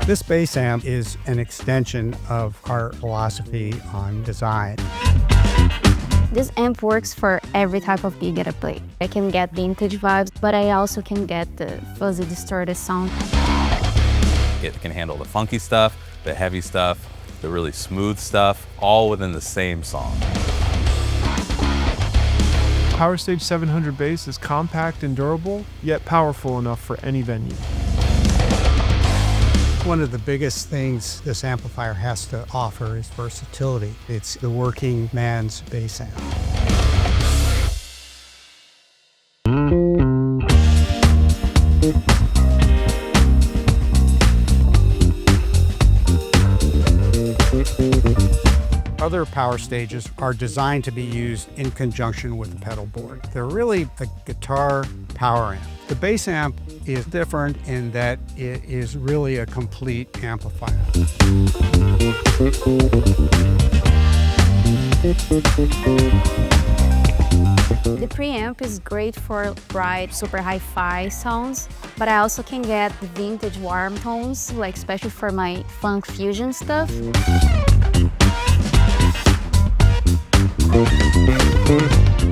This bass amp is an extension of our philosophy on design. This amp works for every type of gig that I play. I can get vintage vibes, but I also can get the fuzzy, distorted sound. It can handle the funky stuff, the heavy stuff, the really smooth stuff, all within the same song. PowerStage 700 bass is compact and durable, yet powerful enough for any venue. One of the biggest things this amplifier has to offer is versatility. It's the working man's bass amp. Other power stages are designed to be used in conjunction with the pedal board. They're really a guitar power amp. The bass amp is different in that it is really a complete amplifier. The preamp is great for bright, super hi-fi sounds, but I also can get vintage warm tones, like especially for my funk fusion stuff.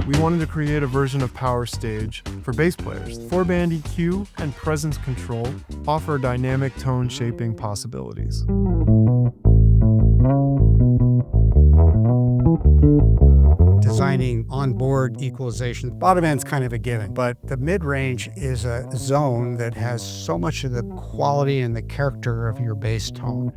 We wanted to create a version of PowerStage for bass players. 4-band EQ and presence control offer dynamic tone shaping possibilities. Designing onboard equalization. Bottom end's kind of a given, but the mid-range is a zone that has so much of the quality and the character of your bass tone.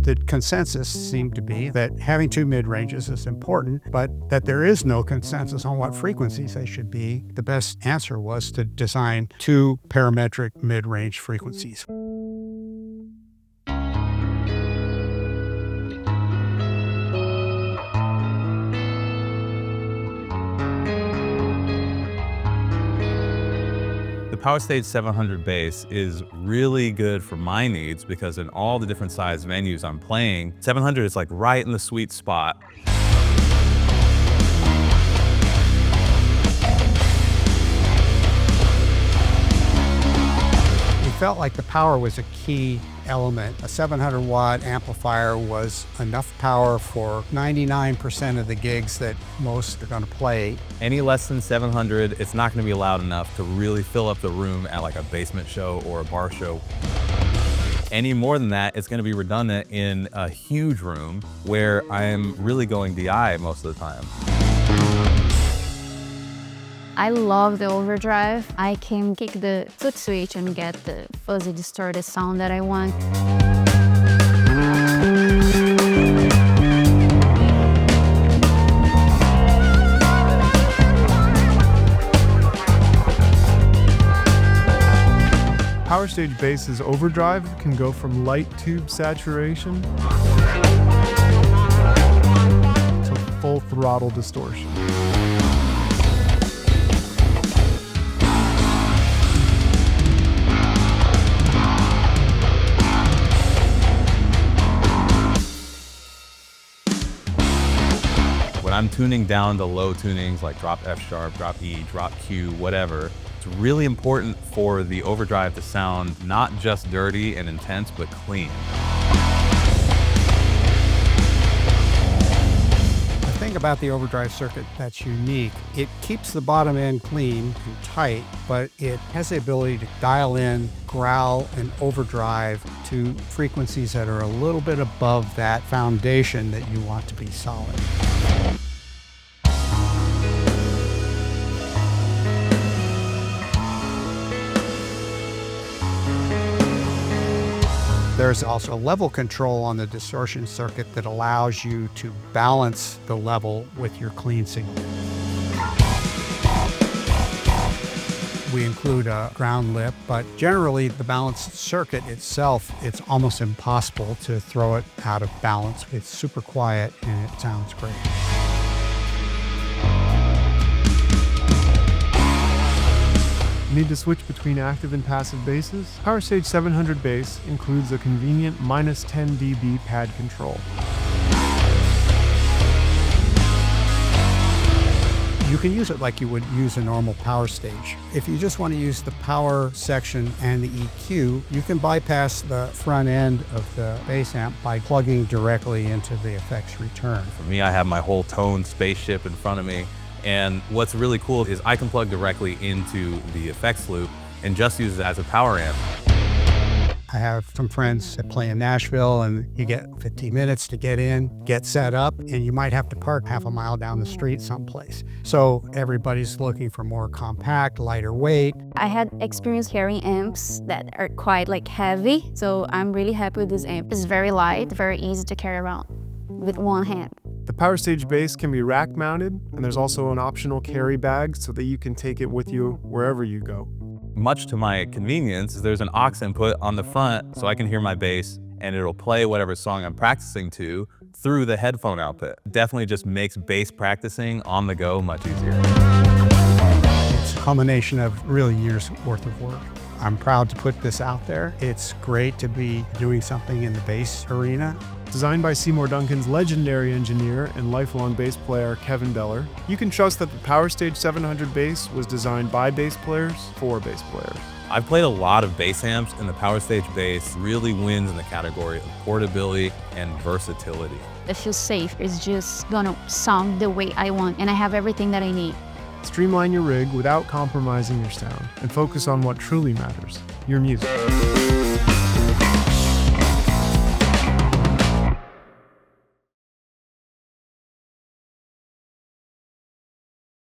The consensus seemed to be that having two mid-ranges is important, but that there is no consensus on what frequencies they should be. The best answer was to design two parametric mid-range frequencies. The PowerStage 700 bass is really good for my needs because in all the different size venues I'm playing, 700 is like right in the sweet spot. We felt like the power was a key element. A 700-watt amplifier was enough power for 99% of the gigs that most are going to play. Any less than 700, it's not going to be loud enough to really fill up the room at like a basement show or a bar show. Any more than that, it's going to be redundant in a huge room where I'm really going DI most of the time. I love the Overdrive. I can kick the foot switch and get the fuzzy, distorted sound that I want. PowerStage bass's Overdrive can go from light tube saturation to full throttle distortion. When I'm tuning down to low tunings like drop F sharp, drop E, drop Q, whatever, it's really important for the Overdrive to sound not just dirty and intense, but clean. The thing about the Overdrive circuit that's unique, it keeps the bottom end clean and tight, but it has the ability to dial in, growl, and overdrive to frequencies that are a little bit above that foundation that you want to be solid. There's also level control on the distortion circuit that allows you to balance the level with your clean signal. We include a ground lip, but generally the balanced circuit itself, it's almost impossible to throw it out of balance. It's super quiet and it sounds great. Need to switch between active and passive basses? PowerStage 700 bass includes a convenient -10 dB pad control. You can use it like you would use a normal PowerStage. If you just want to use the power section and the EQ, you can bypass the front end of the bass amp by plugging directly into the effects return. For me, I have my whole tone spaceship in front of me. And what's really cool is I can plug directly into the effects loop and just use it as a power amp. I have some friends that play in Nashville, and you get 15 minutes to get in, get set up, and you might have to park half a mile down the street someplace. So everybody's looking for more compact, lighter weight. I had experience carrying amps that are quite heavy, so I'm really happy with this amp. It's very light, very easy to carry around with one hand. The PowerStage bass can be rack mounted, and there's also an optional carry bag so that you can take it with you wherever you go. Much to my convenience, there's an aux input on the front so I can hear my bass and it'll play whatever song I'm practicing to through the headphone output. Definitely just makes bass practicing on the go much easier. It's a culmination of really years worth of work. I'm proud to put this out there. It's great to be doing something in the bass arena. Designed by Seymour Duncan's legendary engineer and lifelong bass player Kevin Beller, you can trust that the PowerStage 700 bass was designed by bass players for bass players. I've played a lot of bass amps, and the PowerStage bass really wins in the category of portability and versatility. I feel safe. It's just gonna sound the way I want, and I have everything that I need. Streamline your rig without compromising your sound and focus on what truly matters, your music.